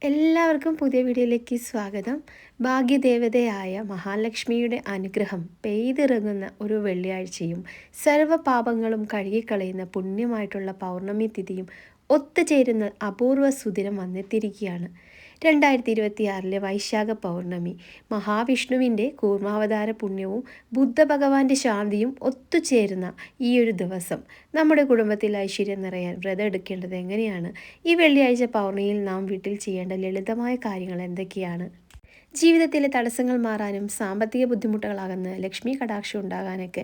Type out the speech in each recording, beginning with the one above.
എല്ലാവർക്കും പുതിയ വീഡിയോയിലേക്ക് സ്വാഗതം. ഭാഗ്യദേവതയായ മഹാലക്ഷ്മിയുടെ അനുഗ്രഹം പെയ്തിറങ്ങുന്ന ഒരു വെള്ളിയാഴ്ചയും സർവ്വ പാപങ്ങളും കഴുകിക്കളയുന്ന പുണ്യമായിട്ടുള്ള പൗർണമി തിഥിയും ഒത്തുചേരുന്ന അപൂർവ സുദിനം വന്നെത്തിയിരിക്കുകയാണ്. 2026 വൈശാഖ പൗർണമി മഹാവിഷ്ണുവിൻ്റെ കൂർമാവതാര പുണ്യവും ബുദ്ധഭഗവാന്റെ ശാന്തിയും ഒത്തുചേരുന്ന ഈ ഒരു ദിവസം നമ്മുടെ കുടുംബത്തിൽ ഐശ്വര്യം നിറയാൻ വ്രതം എടുക്കേണ്ടത് എങ്ങനെയാണ്? ഈ വെള്ളിയാഴ്ച പൗർണമിയിൽ നാം വീട്ടിൽ ചെയ്യേണ്ട ലളിതമായ കാര്യങ്ങൾ എന്തൊക്കെയാണ്? ജീവിതത്തിലെ തടസ്സങ്ങൾ മാറാനും സാമ്പത്തിക ബുദ്ധിമുട്ടുകളാകുന്ന ലക്ഷ്മി കടാക്ഷം ഉണ്ടാകാനൊക്കെ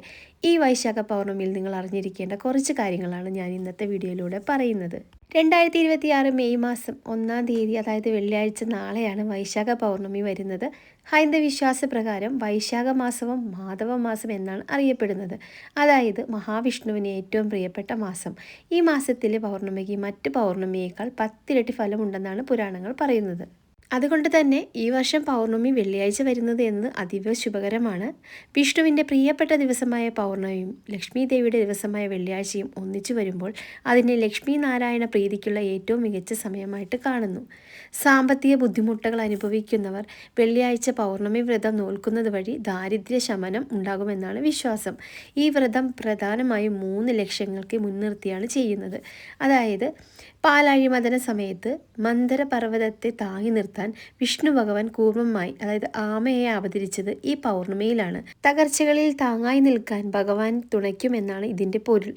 ഈ വൈശാഖ പൗർണമിയിൽ നിങ്ങൾ അറിഞ്ഞിരിക്കേണ്ട കുറച്ച് കാര്യങ്ങളാണ് ഞാൻ ഇന്നത്തെ വീഡിയോയിലൂടെ പറയുന്നത്. 2026 മെയ് മാസം 1-ാം തീയതി, അതായത് വെള്ളിയാഴ്ച നാളെയാണ് വൈശാഖ പൗർണമി വരുന്നത്. ഹൈന്ദവ വിശ്വാസപ്രകാരം വൈശാഖ മാസവും മാധവ മാസം എന്നാണ് അറിയപ്പെടുന്നത്. അതായത് മഹാവിഷ്ണുവിന് ഏറ്റവും പ്രിയപ്പെട്ട മാസം. ഈ മാസത്തിലെ പൗർണമിക്ക് മറ്റ് പൗർണമിയേക്കാൾ 10 ഇരട്ടി ഫലമുണ്ടെന്നാണ് പുരാണങ്ങൾ പറയുന്നത്. അതുകൊണ്ട് തന്നെ ഈ വർഷം പൗർണമി വെള്ളിയാഴ്ച വരുന്നത് എന്ന് അതീവ ശുഭകരമാണ്. വിഷ്ണുവിൻ്റെ പ്രിയപ്പെട്ട ദിവസമായ പൗർണമിയും ലക്ഷ്മി ദേവിയുടെ ദിവസമായ വെള്ളിയാഴ്ചയും ഒന്നിച്ചു വരുമ്പോൾ അതിനെ ലക്ഷ്മി നാരായണ പ്രീതിക്കുള്ള ഏറ്റവും മികച്ച സമയമായിട്ട് കാണുന്നു. സാമ്പത്തിക ബുദ്ധിമുട്ടുകൾ അനുഭവിക്കുന്നവർ വെള്ളിയാഴ്ച പൗർണമി വ്രതം നോൽക്കുന്നത് വഴി ദാരിദ്ര്യ ശമനം ഉണ്ടാകുമെന്നാണ് വിശ്വാസം. ഈ വ്രതം പ്രധാനമായും 3 ലക്ഷ്യങ്ങൾക്ക് മുൻനിർത്തിയാണ് ചെയ്യുന്നത്. അതായത് പാലാഴിമദന സമയത്ത് മന്ദര പർവ്വതത്തെ താങ്ങി നിർത്താൻ വിഷ്ണു ഭഗവാൻ കൂർമ്മമായി, അതായത് ആമയെ അവതരിച്ചത് ഈ പൗർണമിയിലാണ്. തകർച്ചകളിൽ താങ്ങായി നിൽക്കാൻ ഭഗവാൻ തുണയ്ക്കുമെന്നാണ് ഇതിൻ്റെ പൊരുൾ.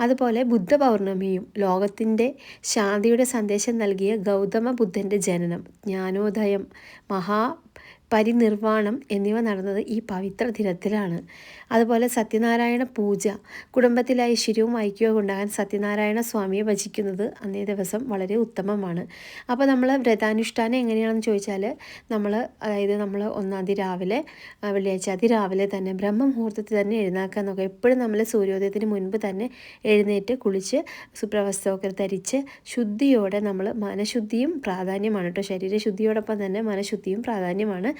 അതുപോലെ ബുദ്ധ പൗർണമിയും ലോകത്തിൻ്റെ ശാന്തിയുടെ സന്ദേശം നൽകിയ ഗൗതമ ബുദ്ധൻ്റെ ജനനം, ജ്ഞാനോദയം, പരിനിർവാണം എന്നിവ നടന്നത് ഈ പവിത്ര ദിനത്തിലാണ്. അതുപോലെ സത്യനാരായണ പൂജ, കുടുംബത്തിൽ ഐശ്വര്യവും ഐക്യവും ഉണ്ടാകാൻ സത്യനാരായണ സ്വാമിയെ ഭജിക്കുന്നത് അന്നേ ദിവസം വളരെ ഉത്തമമാണ്. അപ്പോൾ നമ്മൾ വ്രതാനുഷ്ഠാനം എങ്ങനെയാണെന്ന് ചോദിച്ചാൽ നമ്മൾ 1-ാം തീയതി രാവിലെ, വെള്ളിയാഴ്ച അതിരാവിലെ തന്നെ ബ്രഹ്മമുഹൂർത്തത്തിൽ തന്നെ എഴുന്നേക്കാൻ നോക്കുക. എപ്പോഴും നമ്മൾ സൂര്യോദയത്തിന് മുൻപ് തന്നെ എഴുന്നേറ്റ് കുളിച്ച് സുപ്രവസ്ത്രമൊക്കെ ധരിച്ച് ശുദ്ധിയോടെ, നമ്മൾ മനഃശുദ്ധിയും പ്രാധാന്യമാണ് കേട്ടോ, ശരീരശുദ്ധിയോടൊപ്പം തന്നെ മനഃശുദ്ധിയും പ്രാധാന്യമാണ്.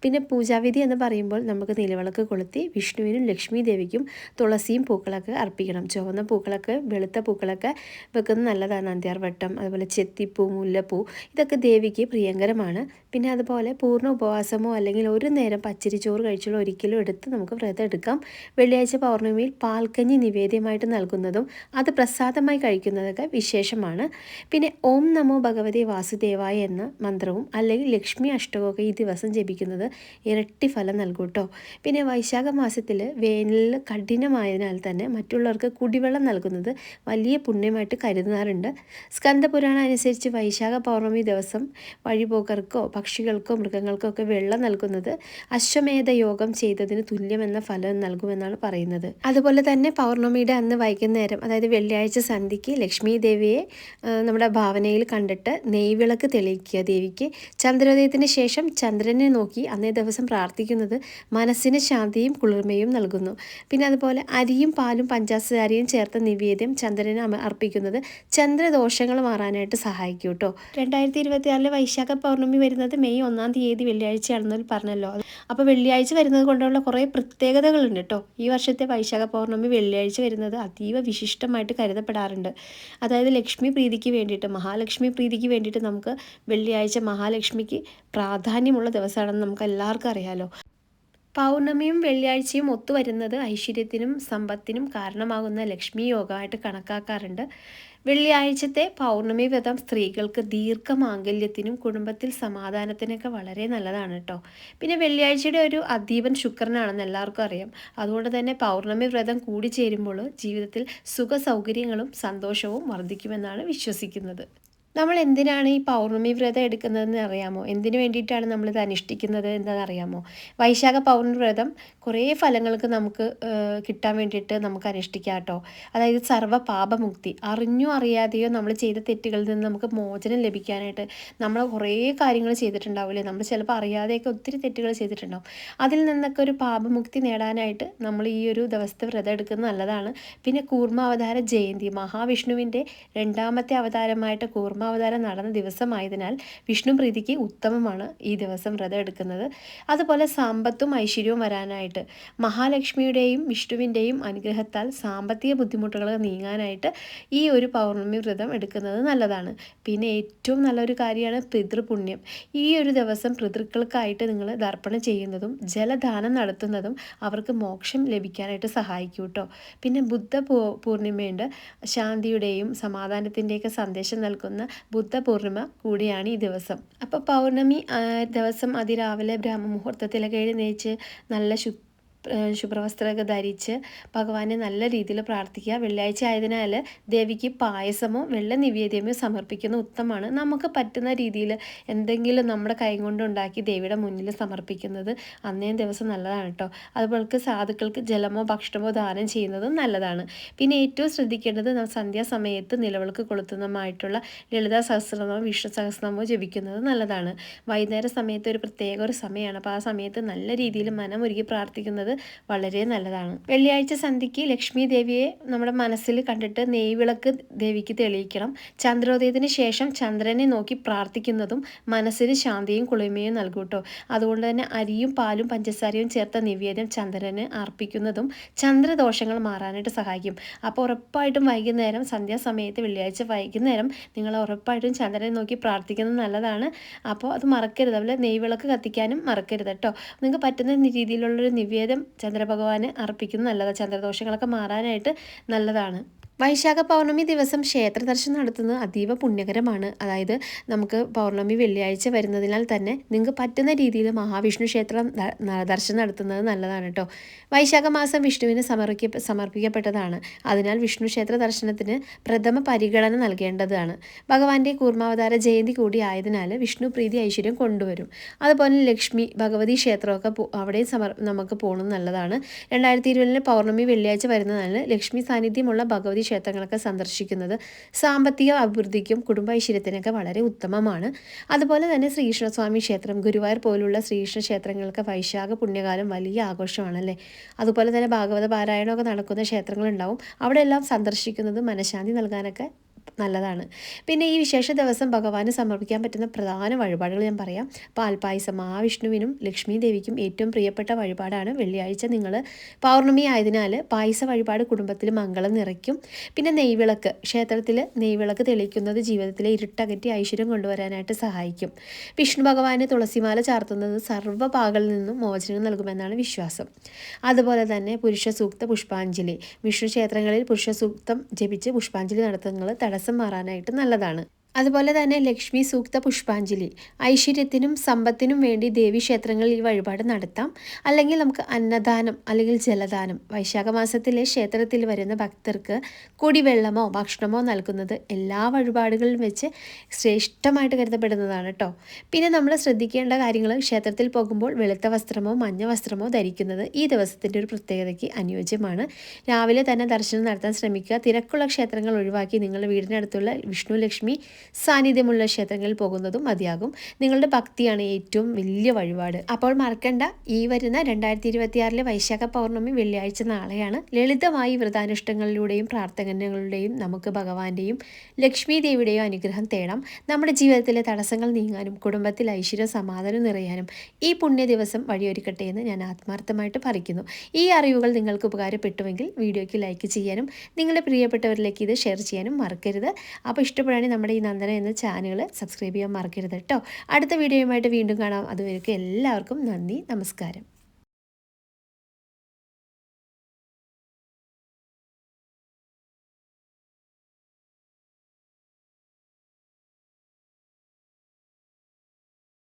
പിന്നെ പൂജാവിധി എന്ന് പറയുമ്പോൾ നമുക്ക് നിലവിളക്ക് കൊളുത്തി വിഷ്ണുവിനും ലക്ഷ്മി ദേവിക്കും തുളസിയും പൂക്കളൊക്കെ അർപ്പിക്കണം. ചുവന്ന പൂക്കളൊക്കെ വെളുത്ത പൂക്കളൊക്കെ വെക്കുന്നത് നല്ലതാണ്. നന്ദ്യാർവട്ടം, അതുപോലെ ചെത്തിപ്പൂ, മുല്ലപ്പൂ, ഇതൊക്കെ ദേവിക്ക് പ്രിയങ്കരമാണ്. പിന്നെ അതുപോലെ പൂർണ്ണ ഉപവാസമോ അല്ലെങ്കിൽ ഒരു നേരം പച്ചരിച്ചോറ് കഴിച്ചുള്ള ഒരിക്കലും എടുത്ത് നമുക്ക് വ്രതം എടുക്കാം. വെള്ളിയാഴ്ച പൗർണമിയിൽ പാൽക്കഞ്ഞി നിവേദ്യമായിട്ട് നൽകുന്നതും അത് പ്രസാദമായി കഴിക്കുന്നതൊക്കെ വിശേഷമാണ്. പിന്നെ ഓം നമോ ഭഗവതേ വാസുദേവായ എന്ന മന്ത്രവും അല്ലെങ്കിൽ ലക്ഷ്മി അഷ്ടകമൊക്കെ ഈ ദിവസം ജപിക്കുന്നത് ഇരട്ടി ഫലം നൽകും കേട്ടോ. പിന്നെ വൈശാഖ മാസത്തിൽ വേനലിൽ കഠിനമായതിനാൽ തന്നെ മറ്റുള്ളവർക്ക് കുടിവെള്ളം നൽകുന്നത് വലിയ പുണ്യമായിട്ട് കരുതാറുണ്ട്. സ്കന്ദപുരാണം അനുസരിച്ച് വൈശാഖ പൗർണമി ദിവസം വഴിപോക്കർക്കോ പക്ഷികൾക്കോ മൃഗങ്ങൾക്കോ ഒക്കെ വെള്ളം നൽകുന്നത് അശ്വമേധ യോഗം ചെയ്തതിന് തുല്യമെന്ന ഫലം നൽകുമെന്നാണ് പറയുന്നത്. അതുപോലെ തന്നെ പൗർണമിയുടെ അന്ന് വൈകുന്നേരം, അതായത് വെള്ളിയാഴ്ച സന്ധ്യയ്ക്ക് ലക്ഷ്മി ദേവിയെ നമ്മുടെ ഭാവനയിൽ കണ്ടിട്ട് നെയ്വിളക്ക് തെളിയിക്കുക ദേവിക്ക്. ചന്ദ്രോദയത്തിന് ശേഷം ചന്ദ്രനെ നോക്കി അന്നേ ദിവസം പ്രാർത്ഥിക്കുന്നത് മനസ്സിന് ശാന്തിയും കുളിർമയും നൽകുന്നു. പിന്നെ അതുപോലെ അരിയും പാലും പഞ്ചസാരയും ചേർത്ത നിവേദ്യം ചന്ദ്രന് അർപ്പിക്കുന്നത് ചന്ദ്രദോഷങ്ങൾ മാറാനായിട്ട് സഹായിക്കും കേട്ടോ. 2026 വൈശാഖ പൗർണമി വരുന്നത് മെയ് 1-ാം തീയതി വെള്ളിയാഴ്ചയാണെന്ന് പറഞ്ഞല്ലോ. അപ്പോൾ വെള്ളിയാഴ്ച വരുന്നത് കൊണ്ടുള്ള കുറേ പ്രത്യേകതകളുണ്ട് കേട്ടോ. ഈ വർഷത്തെ വൈശാഖ പൗർണമി വെള്ളിയാഴ്ച വരുന്നത് അതീവ വിശിഷ്ടമായിട്ട് കരുതപ്പെടാറുണ്ട്. അതായത് ലക്ഷ്മി പ്രീതിക്ക് വേണ്ടിയിട്ട്, മഹാലക്ഷ്മി പ്രീതിക്ക് വേണ്ടിയിട്ട് നമുക്ക് വെള്ളിയാഴ്ച മഹാലക്ഷ്മിക്ക് പ്രാധാന്യമുള്ള ദിവസമാണെന്ന് നമുക്ക് എല്ലാവർക്കും അറിയാലോ. പൗർണമിയും വെള്ളിയാഴ്ചയും ഒത്തുവരുന്നത് ഐശ്വര്യത്തിനും സമ്പത്തിനും കാരണമാകുന്ന ലക്ഷ്മി യോഗമായിട്ട് കണക്കാക്കാറുണ്ട്. വെള്ളിയാഴ്ചത്തെ പൗർണമി വ്രതം സ്ത്രീകൾക്ക് ദീർഘമാംഗല്യത്തിനും കുടുംബത്തിൽ സമാധാനത്തിനൊക്കെ വളരെ നല്ലതാണ് കേട്ടോ. പിന്നെ വെള്ളിയാഴ്ചയുടെ ഒരു അധീപൻ ശുക്രനാണെന്ന് എല്ലാവർക്കും അറിയാം. അതുകൊണ്ട് തന്നെ പൗർണമി വ്രതം കൂടി ചേരുമ്പോൾ ജീവിതത്തിൽ സുഖ സൗകര്യങ്ങളും സന്തോഷവും വർദ്ധിക്കുമെന്നാണ് വിശ്വസിക്കുന്നത്. നമ്മൾ എന്തിനാണ് ഈ പൗർണമി വ്രതം എടുക്കുന്നതെന്ന് അറിയാമോ? എന്തിനു വേണ്ടിയിട്ടാണ് നമ്മളിത് അനുഷ്ഠിക്കുന്നത് എന്താണെന്നറിയാമോ? വൈശാഖ പൗർണമി വ്രതം കുറേ ഫലങ്ങൾക്ക് നമുക്ക് കിട്ടാൻ വേണ്ടിയിട്ട് നമുക്ക് അനുഷ്ഠിക്കാം കേട്ടോ. അതായത് സർവ്വ പാപമുക്തി, അറിഞ്ഞോ അറിയാതെയോ നമ്മൾ ചെയ്ത തെറ്റുകളിൽ നിന്ന് നമുക്ക് മോചനം ലഭിക്കാനായിട്ട്. നമ്മൾ കുറേ കാര്യങ്ങൾ ചെയ്തിട്ടുണ്ടാവില്ലേ, നമ്മൾ ചിലപ്പോൾ അറിയാതെയൊക്കെ ഒത്തിരി തെറ്റുകൾ ചെയ്തിട്ടുണ്ടാവും. അതിൽ നിന്നൊക്കെ ഒരു പാപമുക്തി നേടാനായിട്ട് നമ്മൾ ഈ ഒരു ദിവസത്തെ വ്രതം എടുക്കുന്നത് നല്ലതാണ്. പിന്നെ കൂർമ്മ അവതാര ജയന്തി, മഹാവിഷ്ണുവിൻ്റെ 2ാമത്തെ അവതാരമായിട്ട് കൂർമ്മ കൂർമാവതാരം നടന്ന ദിവസമായതിനാൽ വിഷ്ണു പ്രീതിക്ക് ഉത്തമമാണ് ഈ ദിവസം വ്രതം എടുക്കുന്നത്. അതുപോലെ സമ്പത്തും ഐശ്വര്യവും വരാനായിട്ട് മഹാലക്ഷ്മിയുടെയും വിഷ്ണുവിൻ്റെയും അനുഗ്രഹത്താൽ സാമ്പത്തിക ബുദ്ധിമുട്ടുകൾ നീങ്ങാനായിട്ട് ഈ ഒരു പൗർണമി വ്രതം എടുക്കുന്നത് നല്ലതാണ്. പിന്നെ ഏറ്റവും നല്ലൊരു കാര്യമാണ് പിതൃപുണ്യം. ഈ ഒരു ദിവസം പിതൃക്കൾക്കായിട്ട് നിങ്ങൾ തർപ്പണം ചെയ്യുന്നതും ജലദാനം നടത്തുന്നതും അവർക്ക് മോക്ഷം ലഭിക്കാനായിട്ട് സഹായിക്കും കേട്ടോ. പിന്നെ പൂർണിമയുണ്ട്. ശാന്തിയുടെയും സമാധാനത്തിൻ്റെയൊക്കെ സന്ദേശം നൽകുന്ന ബുദ്ധ പൂർണിമ കൂടിയാണ് ഈ ദിവസം. അപ്പോൾ പൗർണമി ദിവസം അതിരാവിലെ ബ്രഹ്മമുഹൂർത്തത്തിലൊക്കെ എഴുന്നേച്ച് നല്ല ശുഭ്രവസ്ത്രമൊക്കെ ധരിച്ച് ഭഗവാനെ നല്ല രീതിയിൽ പ്രാർത്ഥിക്കുക. വെള്ളിയാഴ്ച ആയതിനാൽ ദേവിക്ക് പായസമോ വെള്ള നിവേദ്യമോ സമർപ്പിക്കുന്ന ഉത്തമമാണ്. നമുക്ക് പറ്റുന്ന രീതിയിൽ എന്തെങ്കിലും നമ്മുടെ കൈ കൊണ്ടുണ്ടാക്കി ദേവിയുടെ മുന്നിൽ സമർപ്പിക്കുന്നത് അന്നേ ദിവസം നല്ലതാണ് കേട്ടോ. അതുപോലെ സാധുക്കൾക്ക് ജലമോ ഭക്ഷണമോ ദാനം ചെയ്യുന്നതും നല്ലതാണ്. പിന്നെ ഏറ്റവും ശ്രദ്ധിക്കേണ്ടത് സന്ധ്യാസമയത്ത് നിലവിളക്ക് കൊളുത്തുന്നതുമായിട്ടുള്ള ലളിതാ സഹസ്രനാമോ വിഷ്ണു സഹസ്രനാമോ ജപിക്കുന്നത് നല്ലതാണ്. വൈകുന്നേര സമയത്ത് ഒരു പ്രത്യേക ഒരു സമയമാണ്. അപ്പോൾ ആ സമയത്ത് നല്ല രീതിയിൽ മനമൊരുക്കി പ്രാർത്ഥിക്കുന്നത് വളരെ നല്ലതാണ്. വെള്ളിയാഴ്ച സന്ധ്യയ്ക്ക് ലക്ഷ്മി ദേവിയെ നമ്മുടെ മനസ്സിൽ കണ്ടിട്ട് നെയ്വിളക്ക് ദേവിക്ക് തെളിയിക്കണം. ചന്ദ്രോദയത്തിന് ശേഷം ചന്ദ്രനെ നോക്കി പ്രാർത്ഥിക്കുന്നതും മനസ്സിന് ശാന്തിയും കുളിമയും നൽകും കേട്ടോ. അതുകൊണ്ട് തന്നെ അരിയും പാലും പഞ്ചസാരയും ചേർത്ത നിവേദ്യം ചന്ദ്രന് അർപ്പിക്കുന്നതും ചന്ദ്രദോഷങ്ങൾ മാറാനായിട്ട് സഹായിക്കും. അപ്പോൾ ഉറപ്പായിട്ടും വൈകുന്നേരം സന്ധ്യാസമയത്ത് വെള്ളിയാഴ്ച വൈകുന്നേരം നിങ്ങൾ ഉറപ്പായിട്ടും ചന്ദ്രനെ നോക്കി പ്രാർത്ഥിക്കുന്നത് നല്ലതാണ്. അപ്പോൾ അത് മറക്കരുത്. അതുപോലെ നെയ്വിളക്ക് കത്തിക്കാനും മറക്കരുത് കേട്ടോ. നിങ്ങൾക്ക് പറ്റുന്ന രീതിയിലുള്ളൊരു നിവേദ്യം ചന്ദ്രഭഗവാന് അർപ്പിക്കുന്നത് നല്ലതാണ്. ചന്ദ്രദോഷങ്ങളൊക്കെ മാറാനായിട്ട് നല്ലതാണ്. വൈശാഖ പൗർണമി ദിവസം ക്ഷേത്ര ദർശനം നടത്തുന്നത് അതീവ പുണ്യകരമാണ്. അതായത് നമുക്ക് പൗർണമി വെള്ളിയാഴ്ച വരുന്നതിനാൽ തന്നെ നിങ്ങൾക്ക് പറ്റുന്ന രീതിയിൽ മഹാവിഷ്ണു ക്ഷേത്രം ദർശനം നടത്തുന്നത് നല്ലതാണ് കേട്ടോ. വൈശാഖ മാസം വിഷ്ണുവിന് സമർപ്പിക്കപ്പെട്ടതാണ്. അതിനാൽ വിഷ്ണു ക്ഷേത്ര ദർശനത്തിന് പ്രഥമ പരിഗണന നൽകേണ്ടതാണ്. ഭഗവാന്റെ കൂർമാവതാര ജയന്തി കൂടി ആയതിനാൽ വിഷ്ണു പ്രീതി ഐശ്വര്യം കൊണ്ടുവരും. അതുപോലെ ലക്ഷ്മി ഭഗവതി ക്ഷേത്രമൊക്കെ അവിടെയും നമുക്ക് പോകുന്നത് നല്ലതാണ്. 2020 പൗർണമി വെള്ളിയാഴ്ച വരുന്നതാണ് ലക്ഷ്മി സാന്നിധ്യമുള്ള ഭഗവതി ക്ഷേത്രങ്ങളൊക്കെ സന്ദർശിക്കുന്നത് സാമ്പത്തിക അഭിവൃദ്ധിക്കും കുടുംബ ഐശ്വര്യത്തിനൊക്കെ വളരെ ഉത്തമമാണ്. അതുപോലെ തന്നെ ശ്രീകൃഷ്ണസ്വാമി ക്ഷേത്രം, ഗുരുവായൂർ പോലുള്ള ശ്രീകൃഷ്ണ ക്ഷേത്രങ്ങൾക്ക് വൈശാഖ പുണ്യകാലം വലിയ ആഘോഷമാണല്ലേ. അതുപോലെ തന്നെ ഭാഗവത പാരായണമൊക്കെ നടക്കുന്ന ക്ഷേത്രങ്ങളുണ്ടാവും. അവിടെയെല്ലാം സന്ദർശിക്കുന്നത് മനഃശാന്തി നൽകാനൊക്കെ നല്ലതാണ്. പിന്നെ ഈ വിശേഷ ദിവസം ഭഗവാന് സമർപ്പിക്കാൻ പറ്റുന്ന പ്രധാന വഴിപാടുകൾ ഞാൻ പറയാം. പാൽപ്പായസം മഹാവിഷ്ണുവിനും ലക്ഷ്മി ദേവിക്കും ഏറ്റവും പ്രിയപ്പെട്ട വഴിപാടാണ്. വെള്ളിയാഴ്ച നിങ്ങൾ പൗർണമി ആയതിനാൽ പായസ വഴിപാട് കുടുംബത്തിൽ മംഗളം നിറയ്ക്കും. പിന്നെ നെയ്വിളക്ക്, ക്ഷേത്രത്തിൽ നെയ്വിളക്ക് തെളിയിക്കുന്നത് ജീവിതത്തിലെ ഇരുട്ടകറ്റി ഐശ്വര്യം കൊണ്ടുവരാനായിട്ട് സഹായിക്കും. വിഷ്ണു ഭഗവാന് തുളസിമാല ചാർത്തുന്നത് സർവ്വപാകളിൽ നിന്നും മോചനം നൽകുമെന്നാണ് വിശ്വാസം. അതുപോലെ തന്നെ പുരുഷ സൂക്ത പുഷ്പാഞ്ജലി, വിഷ്ണു ക്ഷേത്രങ്ങളിൽ പുരുഷ സൂക്തം ജപിച്ച് പുഷ്പാഞ്ജലി നടത്തുന്നത് തടസ്സം മാറാനായിട്ട് നല്ലതാണ്. അതുപോലെ തന്നെ ലക്ഷ്മി സൂക്ത പുഷ്പാഞ്ജലി, ഐശ്വര്യത്തിനും സമ്പത്തിനും വേണ്ടി ദേവീക്ഷേത്രങ്ങളിൽ ഈ വഴിപാട് നടത്താം. അല്ലെങ്കിൽ നമുക്ക് അന്നദാനം അല്ലെങ്കിൽ ജലദാനം, വൈശാഖ മാസത്തിലെ ക്ഷേത്രത്തിൽ വരുന്ന ഭക്തർക്ക് കുടിവെള്ളമോ ഭക്ഷണമോ നൽകുന്നത് എല്ലാ വഴിപാടുകളിലും വെച്ച് ശ്രേഷ്ഠമായിട്ട് കരുതപ്പെടുന്നതാണ് കേട്ടോ. പിന്നെ നമ്മൾ ശ്രദ്ധിക്കേണ്ട കാര്യങ്ങൾ, ക്ഷേത്രത്തിൽ പോകുമ്പോൾ വെളുത്ത വസ്ത്രമോ മഞ്ഞ വസ്ത്രമോ ധരിക്കുന്നത് ഈ ദിവസത്തിൻ്റെ ഒരു പ്രത്യേകതയ്ക്ക് അനുയോജ്യമാണ്. രാവിലെ തന്നെ ദർശനം നടത്താൻ ശ്രമിക്കുക. തിരക്കുള്ള ക്ഷേത്രങ്ങൾ ഒഴിവാക്കി നിങ്ങളുടെ വീടിനടുത്തുള്ള വിഷ്ണു ലക്ഷ്മി സാന്നിധ്യമുള്ള ക്ഷേത്രങ്ങളിൽ പോകുന്നതും മതിയാകും. നിങ്ങളുടെ ഭക്തിയാണ് ഏറ്റവും വലിയ വഴിപാട്. അപ്പോൾ മറക്കണ്ട, ഈ വരുന്ന 2026 വൈശാഖ പൗർണമി വെള്ളിയാഴ്ച നാളെയാണ്. ലളിതമായി വ്രതാനുഷ്ഠങ്ങളിലൂടെയും പ്രാർത്ഥനകളുടെയും നമുക്ക് ഭഗവാന്റെയും ലക്ഷ്മി ദേവിയുടെയും അനുഗ്രഹം തേടാം. നമ്മുടെ ജീവിതത്തിലെ തടസ്സങ്ങൾ നീങ്ങാനും കുടുംബത്തിൽ ഐശ്വര്യ സമാധാനം നിറയാനും ഈ പുണ്യ ദിവസം വഴിയൊരുക്കട്ടെ എന്ന് ഞാൻ ആത്മാർത്ഥമായിട്ട് പറയുന്നു. ഈ അറിവുകൾ നിങ്ങൾക്ക് ഉപകാരപ്പെട്ടുവെങ്കിൽ വീഡിയോയ്ക്ക് ലൈക്ക് ചെയ്യാനും നിങ്ങളുടെ പ്രിയപ്പെട്ടവരിലേക്ക് ഇത് ഷെയർ ചെയ്യാനും മറക്കരുത്. അപ്പോൾ ഇഷ്ടപ്പെടുകയാണെങ്കിൽ നമ്മുടെ ഈ നന്ദന എന്ന ചാനൽ സബ്സ്ക്രൈബ് ചെയ്യാൻ മറക്കരുത് കേട്ടോ. അടുത്ത വീഡിയോയുമായിട്ട് വീണ്ടും കാണാം. അതുവരെയ്ക്കും എല്ലാവർക്കും നന്ദി, നമസ്കാരം.